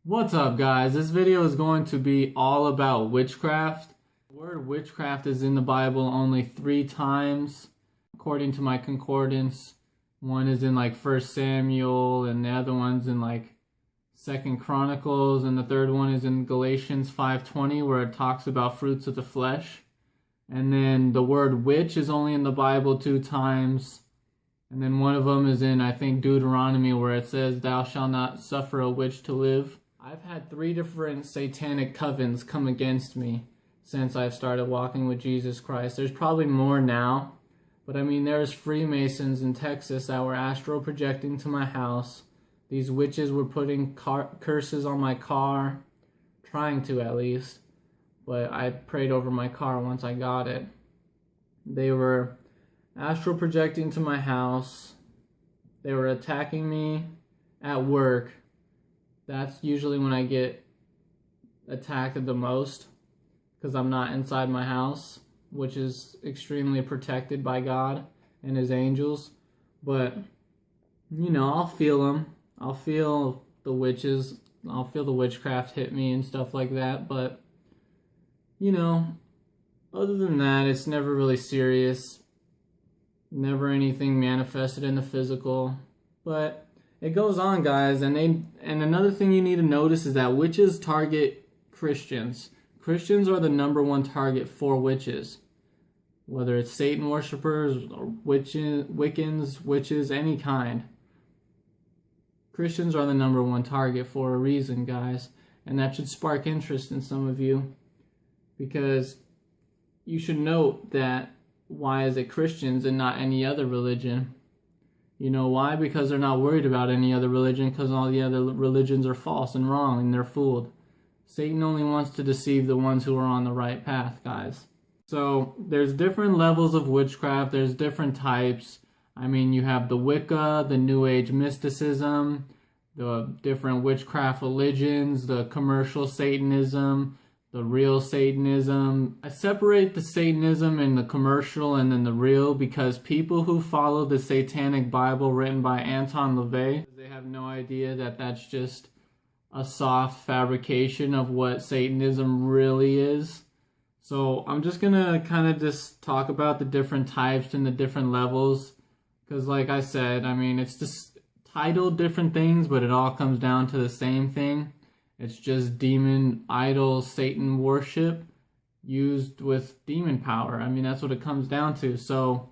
What's up, guys? This video is going to be all about witchcraft. The word witchcraft is in the Bible only 3 times, according to my concordance. One is in like 1 Samuel, and the other one's in like 2 Chronicles, and the third one is in Galatians 5:20, where it talks about fruits of the flesh. And then the word witch is only in the Bible 2 times. And then one of them is in, I think, Deuteronomy, where it says, "Thou shalt not suffer a witch to live." I've had 3 different satanic covens come against me since I've started walking with Jesus Christ. There's probably more now, but I mean, there's Freemasons in Texas that were astral projecting to my house. These witches were putting curses on my car, trying to at least, but I prayed over my car once I got it. They were astral projecting to my house. They were attacking me at work. That's usually when I get attacked the most, because I'm not inside my house, which is extremely protected by God and his angels. But, you know, I'll feel them. I'll feel the witches. I'll feel the witchcraft hit me and stuff like that. But, you know, other than that, it's never really serious. Never anything manifested in the physical. But it goes on, guys, and another thing you need to notice is that witches target Christians. Christians are the #1 target for witches. Whether it's Satan worshippers or Wiccans, witches, any kind. Christians are the #1 target for a reason, guys. And that should spark interest in some of you. Because you should note that why is it Christians and not any other religion? You know why? Because they're not worried about any other religion, because all the other religions are false and wrong and they're fooled. Satan only wants to deceive the ones who are on the right path, guys. So there's different levels of witchcraft. There's different types. I mean, you have the Wicca, the New Age mysticism, the different witchcraft religions, the commercial Satanism, the real Satanism. I separate the Satanism and the commercial and then the real, because people who follow the Satanic Bible written by Anton LaVey, they have no idea that that's just a soft fabrication of what Satanism really is. So I'm just gonna kind of just talk about the different types and the different levels, because like I said, I mean, it's just titled different things, but it all comes down to the same thing. It's just demon, idol, Satan worship used with demon power. I mean, that's what it comes down to. So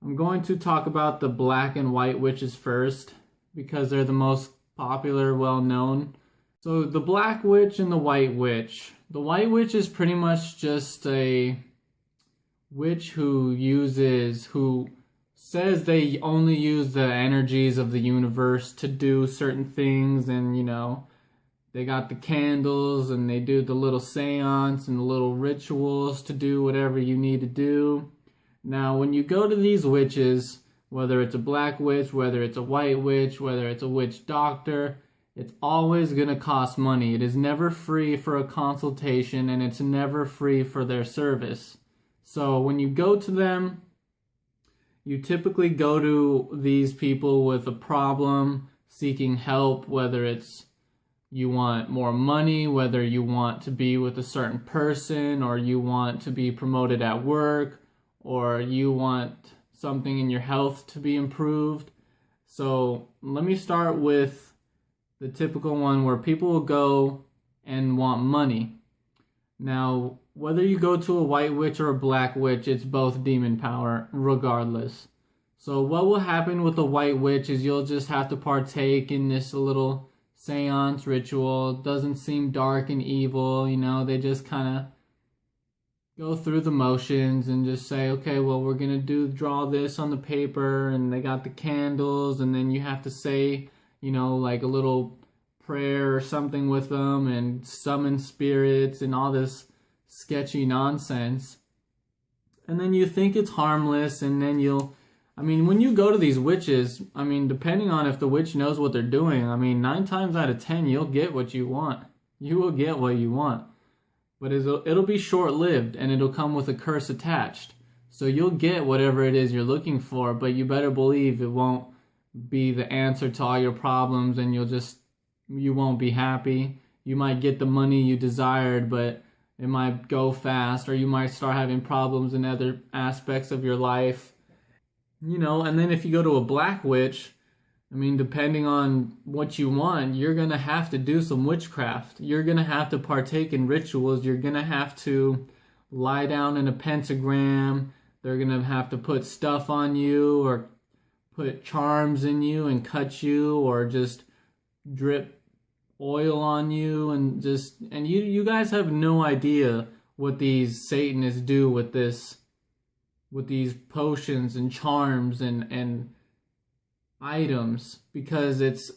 I'm going to talk about the black and white witches first, because they're the most popular, well-known. So the black witch and the white witch. The white witch is pretty much just a witch who says they only use the energies of the universe to do certain things, and, you know, they got the candles and they do the little seance and the little rituals to do whatever you need to do. Now, when you go to these witches, whether it's a black witch, whether it's a white witch, whether it's a witch doctor, it's always going to cost money. It is never free for a consultation, and it's never free for their service. So when you go to them, you typically go to these people with a problem, seeking help, whether it's you want more money, whether you want to be with a certain person, or you want to be promoted at work, or you want something in your health to be improved. So let me start with the typical one where people will go and want money. Now, whether you go to a white witch or a black witch, it's both demon power regardless. So what will happen with a white witch is you'll just have to partake in this little seance ritual. It doesn't seem dark and evil, you know, they just kind of go through the motions and just say, okay, well, we're gonna draw this on the paper, and they got the candles, and then you have to say, you know, like a little prayer or something with them and summon spirits and all this sketchy nonsense. And then you think it's harmless, and then I mean, when you go to these witches, I mean, depending on if the witch knows what they're doing, I mean, 9 times out of 10, you'll get what you want. You will get what you want. But it'll be short-lived, and it'll come with a curse attached. So you'll get whatever it is you're looking for, but you better believe it won't be the answer to all your problems, and you'll just you won't be happy. You might get the money you desired, but it might go fast, or you might start having problems in other aspects of your life. And then if you go to a black witch, I mean, depending on what you want, you're going to have to do some witchcraft. You're going to have to partake in rituals. You're going to have to lie down in a pentagram. They're going to have to put stuff on you, or put charms in you and cut you, or just drip oil on you, and you guys have no idea what these Satanists do with these potions and charms and items, because it's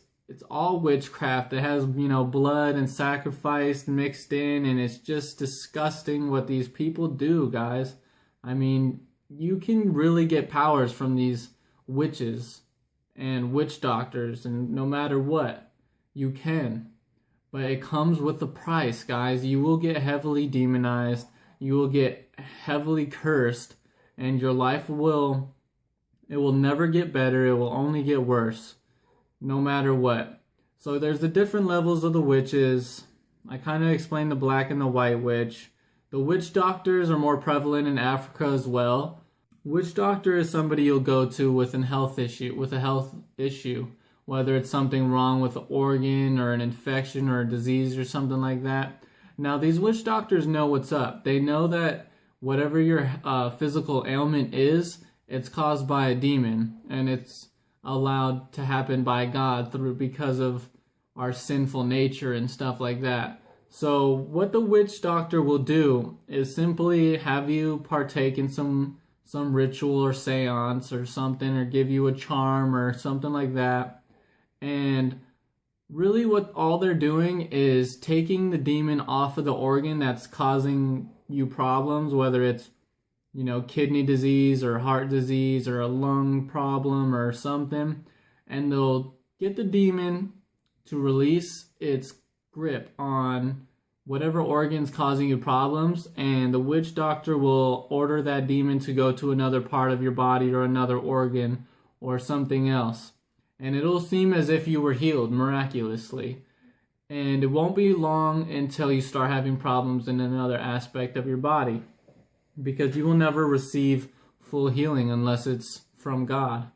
all witchcraft. It has blood and sacrifice mixed in, and it's just disgusting what these people do, guys. I mean, you can really get powers from these witches and witch doctors, and no matter what, you can. But it comes with a price, guys. You will get heavily demonized, you will get heavily cursed, and your life will never get better. It will only get worse, no matter what. So there's the different levels of the witches. I kind of explained the black and the white witch. The witch doctors are more prevalent in Africa as well. Witch doctor is somebody you'll go to with a health issue, whether it's something wrong with an organ or an infection or a disease or something like that. Now, these witch doctors know what's up. They know that whatever your physical ailment is, it's caused by a demon, and it's allowed to happen by God because of our sinful nature and stuff like that. So what the witch doctor will do is simply have you partake in some ritual or seance or something, or give you a charm or something like that. And really what all they're doing is taking the demon off of the organ that's causing you problems, whether it's kidney disease or heart disease or a lung problem or something, and they'll get the demon to release its grip on whatever organ's causing you problems, and the witch doctor will order that demon to go to another part of your body or another organ or something else. And it'll seem as if you were healed miraculously. And it won't be long until you start having problems in another aspect of your body, because you will never receive full healing unless it's from God.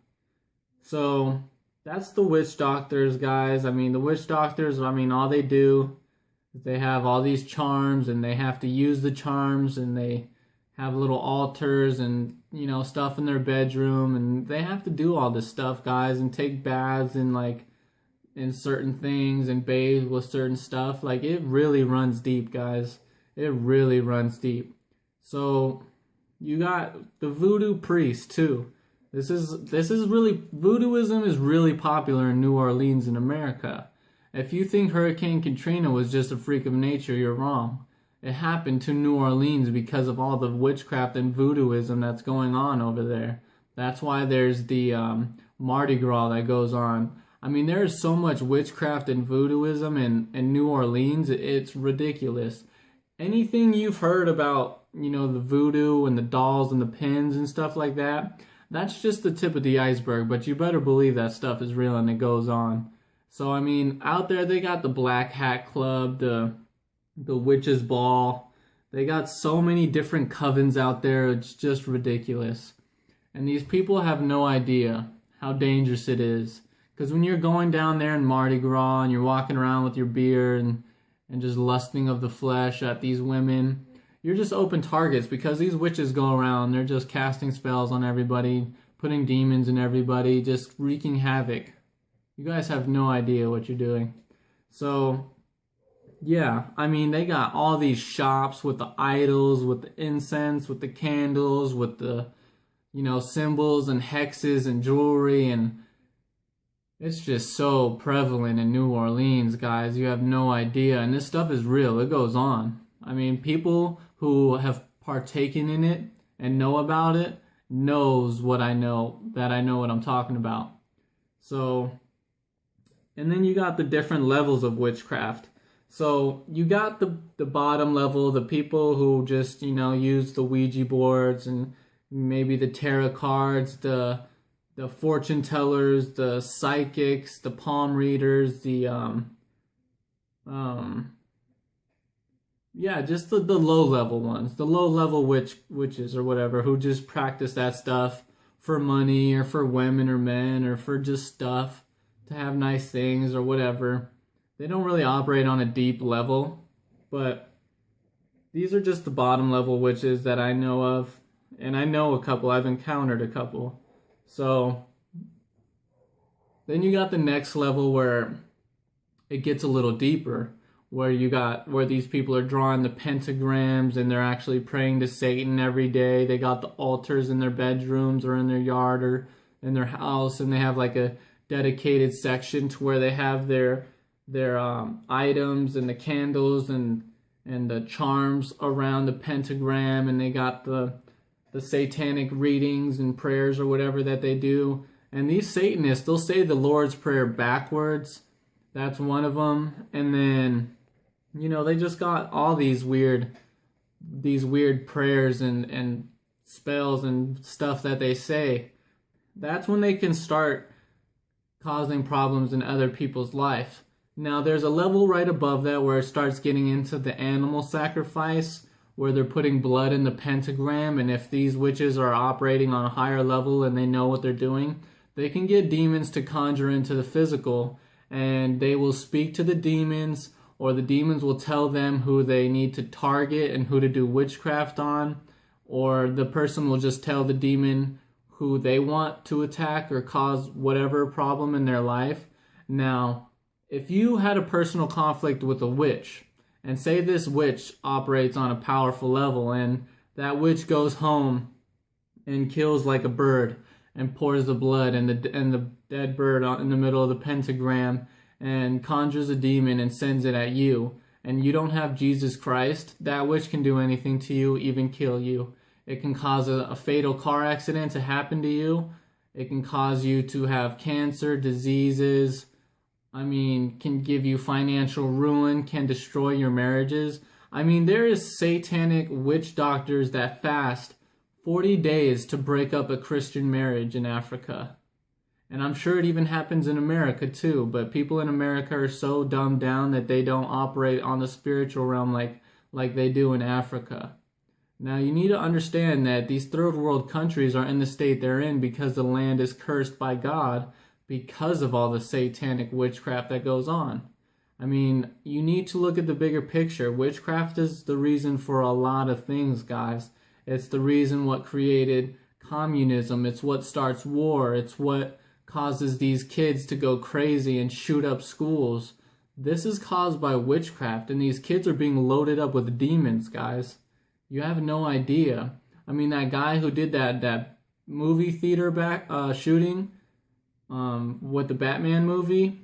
So that's the witch doctors, guys. I mean, the witch doctors, all they do is they have all these charms, and they have to use the charms, and they have little altars and stuff in their bedroom, and they have to do all this stuff, guys, and take baths in certain things and bathe with certain stuff. Like, it really runs deep, guys. It really runs deep. So you got the voodoo priest too. This is really, voodooism is really popular in New Orleans in America. If you think Hurricane Katrina was just a freak of nature, you're wrong. It happened to New Orleans because of all the witchcraft and voodooism that's going on over there. That's why there's the Mardi Gras that goes on. I mean, there is so much witchcraft and voodooism in New Orleans, it's ridiculous. Anything you've heard about, the voodoo and the dolls and the pins and stuff like that, that's just the tip of the iceberg, but you better believe that stuff is real and it goes on. So, out there they got the Black Hat Club, the Witch's Ball. They got so many different covens out there, it's just ridiculous. And these people have no idea how dangerous it is. Because when you're going down there in Mardi Gras and you're walking around with your beer and just lusting of the flesh at these women, you're just open targets, because these witches go around, they're just casting spells on everybody, putting demons in everybody, just wreaking havoc. You guys have no idea what you're doing. So, yeah, they got all these shops with the idols, with the incense, with the candles, with the, symbols and hexes and jewelry, and it's just so prevalent in New Orleans, guys. You have no idea. And this stuff is real. It goes on. People who have partaken in it and know about it knows what I know, that I know what I'm talking about. So, and then you got the different levels of witchcraft. So you got the bottom level, the people who just, use the Ouija boards and maybe the tarot cards, the fortune tellers, the psychics, the palm readers, the Um, yeah, just the low level ones, the low level witches or whatever, who just practice that stuff for money or for women or men or for just stuff to have nice things or whatever. They don't really operate on a deep level, but these are just the bottom level witches that I know of, and I know a couple. I've encountered a couple. So then you got the next level where it gets a little deeper, where these people are drawing the pentagrams and they're actually praying to Satan every day. They got the altars in their bedrooms or in their yard or in their house, and they have like a dedicated section to where they have their items and the candles and the charms around the pentagram, and they got the satanic readings and prayers or whatever that they do. And these Satanists, they'll say the Lord's Prayer backwards. That's one of them. And then, they just got all these weird prayers and spells and stuff that they say. That's when they can start causing problems in other people's life. Now, there's a level right above that where it starts getting into the animal sacrifice, where they're putting blood in the pentagram, and if these witches are operating on a higher level and they know what they're doing, they can get demons to conjure into the physical, and they will speak to the demons, or the demons will tell them who they need to target and who to do witchcraft on, or the person will just tell the demon who they want to attack or cause whatever problem in their life. Now, if you had a personal conflict with a witch, and say this witch operates on a powerful level, and that witch goes home and kills like a bird and pours the blood and the dead bird in the middle of the pentagram and conjures a demon and sends it at you, and you don't have Jesus Christ, that witch can do anything to you, even kill you. It can cause a fatal car accident to happen to you. It can cause you to have cancer, diseases. Can give you financial ruin, can destroy your marriages. There is satanic witch doctors that fast 40 days to break up a Christian marriage in Africa. And I'm sure it even happens in America too, but people in America are so dumbed down that they don't operate on the spiritual realm like they do in Africa. Now, you need to understand that these third world countries are in the state they're in because the land is cursed by God, because of all the satanic witchcraft that goes on. You need to look at the bigger picture. Witchcraft is the reason for a lot of things, guys. It's the reason what created communism. It's what starts war. It's what causes these kids to go crazy and shoot up schools. This is caused by witchcraft, and these kids are being loaded up with demons, guys. You have no idea. That guy who did that movie theater shooting, with the Batman movie,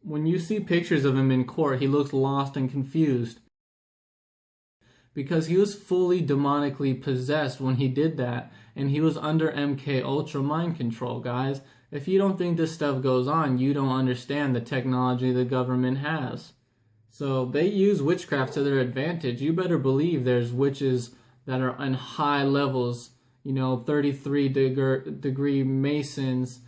when you see pictures of him in court, he looks lost and confused because he was fully demonically possessed when he did that, and he was under MK Ultra mind control, guys. If you don't think this stuff goes on, you don't understand the technology the government has. So they use witchcraft to their advantage. You better believe there's witches that are on high levels, 33-degree Masons,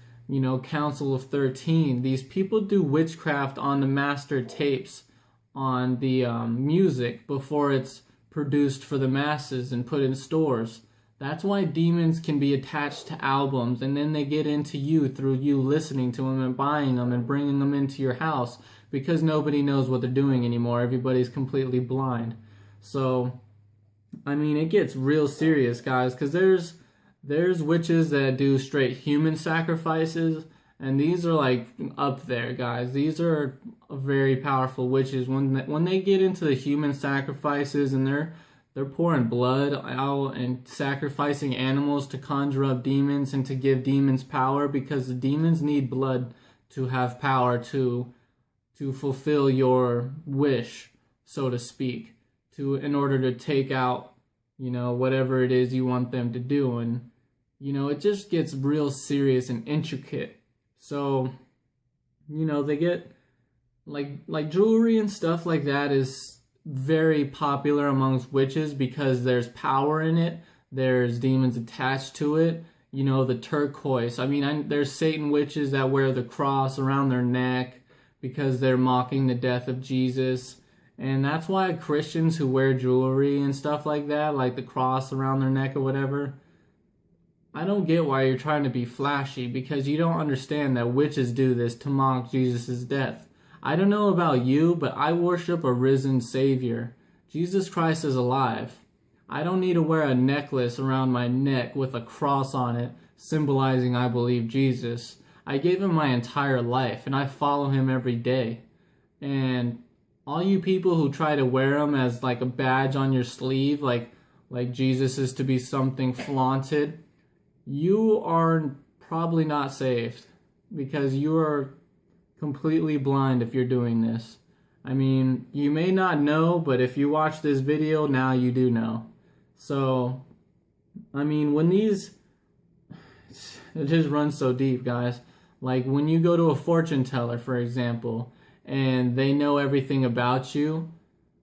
Council of 13. These people do witchcraft on the master tapes, on the music before it's produced for the masses and put in stores. That's why demons can be attached to albums, and then they get into you through you listening to them and buying them and bringing them into your house, because nobody knows what they're doing anymore. Everybody's completely blind. So, it gets real serious, guys, because there's witches that do straight human sacrifices, and these are like up there, guys. These are very powerful witches. When they get into the human sacrifices and they're pouring blood out and sacrificing animals to conjure up demons and to give demons power, because the demons need blood to have power to fulfill your wish, so to speak, in order to take out, whatever it is you want them to do. And it just gets real serious and intricate. So, they get like jewelry and stuff like that is very popular amongst witches because there's power in it. There's demons attached to it. The turquoise. There's Satan witches that wear the cross around their neck. because they're mocking the death of Jesus. And that's why Christians who wear jewelry and stuff like that, like the cross around their neck or whatever, I don't get why you're trying to be flashy, because you don't understand that witches do this to mock Jesus' death. I don't know about you, but I worship a risen Savior. Jesus Christ is alive. I don't need to wear a necklace around my neck with a cross on it, symbolizing I believe Jesus. I gave him my entire life, and I follow him every day. And all you people who try to wear them as like a badge on your sleeve, like Jesus is to be something flaunted, you are probably not saved, because you are completely blind if you're doing this. I mean, you may not know, but if you watch this video, now you do know. So, I mean, when these, it just runs so deep, guys. Like when you go to a fortune teller, for example, and they know everything about you,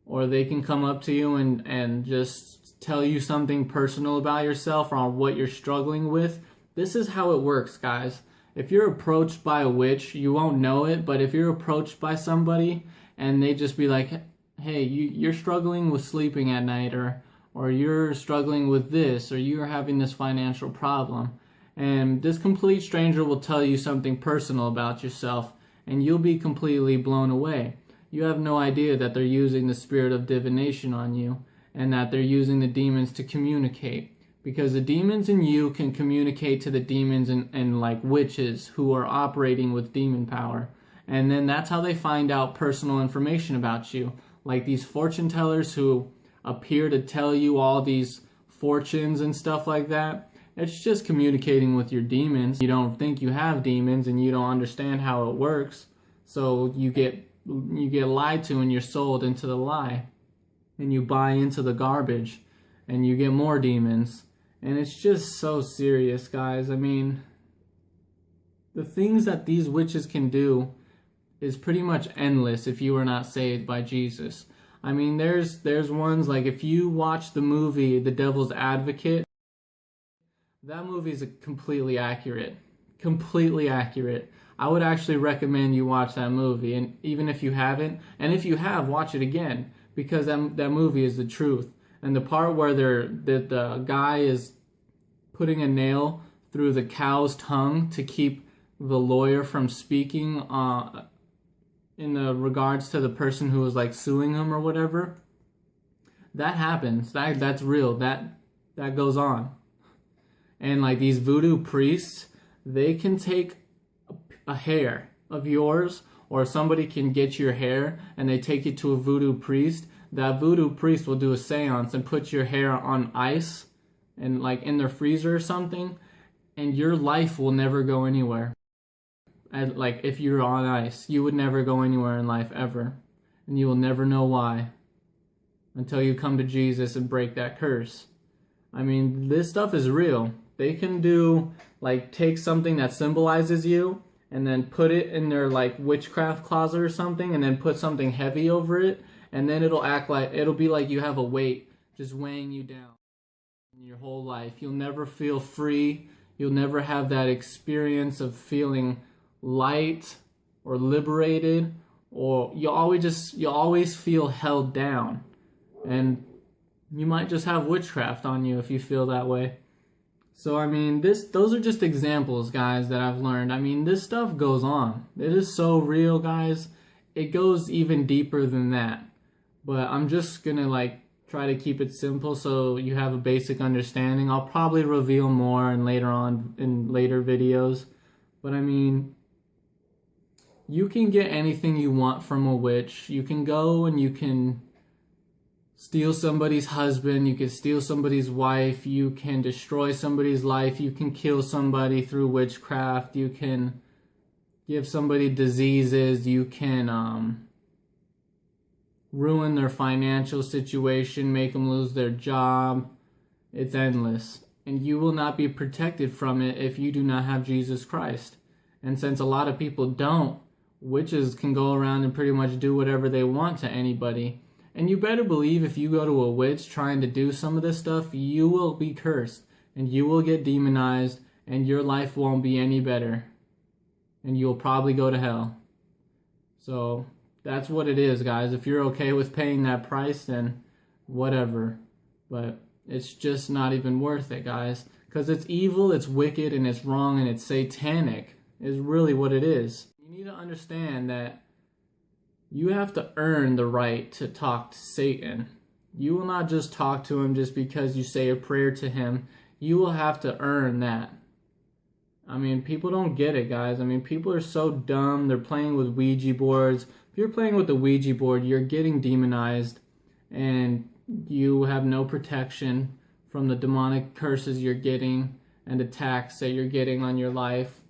or they can come up to you and just tell you something personal about yourself or what you're struggling with. This is how it works, guys. If you're approached by a witch, you won't know it, but if you're approached by somebody and they just be like, hey, you're struggling with sleeping at night, or you're struggling with this, or you're having this financial problem, and this complete stranger will tell you something personal about yourself, and you'll be completely blown away. You have no idea that they're using the spirit of divination on you, and that they're using the demons to communicate. Because the demons in you can communicate to the demons and like witches who are operating with demon power. And then that's how they find out personal information about you. Like these fortune tellers who appear to tell you all these fortunes and stuff like that. It's just communicating with your demons. You don't think you have demons and you don't understand how it works. So you get lied to and you're sold into the lie. And you buy into the garbage and you get more demons. And it's just so serious, guys. I mean, the things that these witches can do is pretty much endless if you are not saved by Jesus. I mean, there's ones like, if you watch the movie The Devil's Advocate, that movie is completely accurate. Completely accurate. I would actually recommend you watch that movie, and even if you haven't, and if you have, watch it again, because that movie is the truth. And the part where the guy is putting a nail through the cow's tongue to keep the lawyer from speaking in regards to the person who was like suing him or whatever, that happens. That's real. That goes on. And like these voodoo priests, they can take a hair of yours, or somebody can get your hair and they take it to a voodoo priest. That voodoo priest will do a seance and put your hair on ice and like in their freezer or something, and your life will never go anywhere. And like if you're on ice, you would never go anywhere in life ever, and you will never know why until you come to Jesus and break that curse. I mean, this stuff is real. They can do like take something that symbolizes you and then put it in their like witchcraft closet or something, and then put something heavy over it. And then it'll be like you have a weight just weighing you down in your whole life. You'll never feel free. You'll never have that experience of feeling light or liberated, or you'll always feel held down. And you might just have witchcraft on you if you feel that way. So I mean, those are just examples, guys, that I've learned. I mean, this stuff goes on. It is so real, guys. It goes even deeper than that. But I'm just gonna like try to keep it simple so you have a basic understanding. I'll probably reveal more and later on in later videos. But I mean, you can get anything you want from a witch. You can go and you can steal somebody's husband, you can steal somebody's wife, you can destroy somebody's life, you can kill somebody through witchcraft, you can give somebody diseases, you can ruin their financial situation, make them lose their job. It's endless. And you will not be protected from it if you do not have Jesus Christ. And since a lot of people don't, witches can go around and pretty much do whatever they want to anybody. And you better believe if you go to a witch trying to do some of this stuff, you will be cursed. And you will get demonized. And your life won't be any better. And you'll probably go to hell. So that's what it is, guys. If you're okay with paying that price, then whatever. But it's just not even worth it, guys. Because it's evil, it's wicked, and it's wrong, and it's satanic, is really what it is. You need to understand that you have to earn the right to talk to Satan. You will not just talk to him just because you say a prayer to him. You will have to earn that. I mean, people don't get it, guys. I mean, people are so dumb. They're playing with Ouija boards. If you're playing with a Ouija board, you're getting demonized, and you have no protection from the demonic curses you're getting and attacks that you're getting on your life.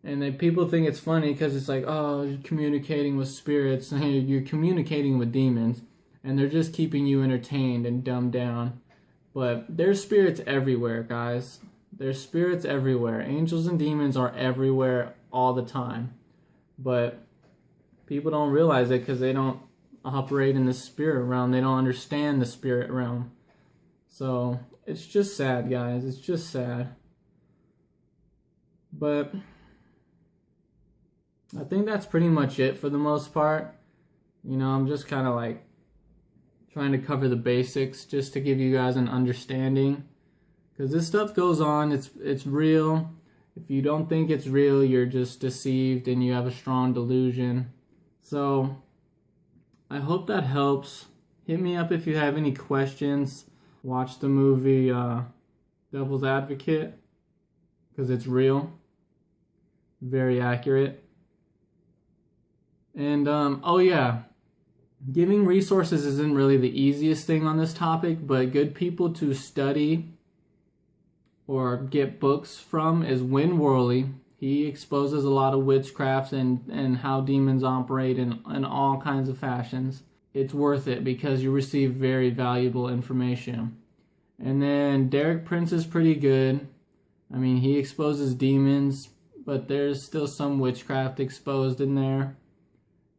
And then people think it's funny because it's like, oh, you're communicating with spirits. You're communicating with demons, and they're just keeping you entertained and dumbed down. But there's spirits everywhere, guys. There's spirits everywhere. Angels and demons are everywhere all the time. But people don't realize it because they don't operate in the spirit realm. They don't understand the spirit realm. So it's just sad, guys. It's just sad. But I think that's pretty much it for the most part. You know, I'm just kind of like trying to cover the basics just to give you guys an understanding. Because this stuff goes on. It's real. If you don't think it's real, you're just deceived and you have a strong delusion. So I hope that helps. Hit me up if you have any questions. Watch the movie Devil's Advocate, because it's real. Very accurate. And, oh yeah, giving resources isn't really the easiest thing on this topic, but good people to study or get books from is Win Worley. He exposes a lot of witchcraft and how demons operate in all kinds of fashions. It's worth it because you receive very valuable information. And then Derek Prince is pretty good. I mean, he exposes demons, but there's still some witchcraft exposed in there.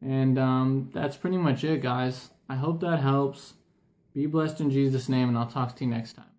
And that's pretty much it, guys. I hope that helps. Be blessed in Jesus' name, and I'll talk to you next time.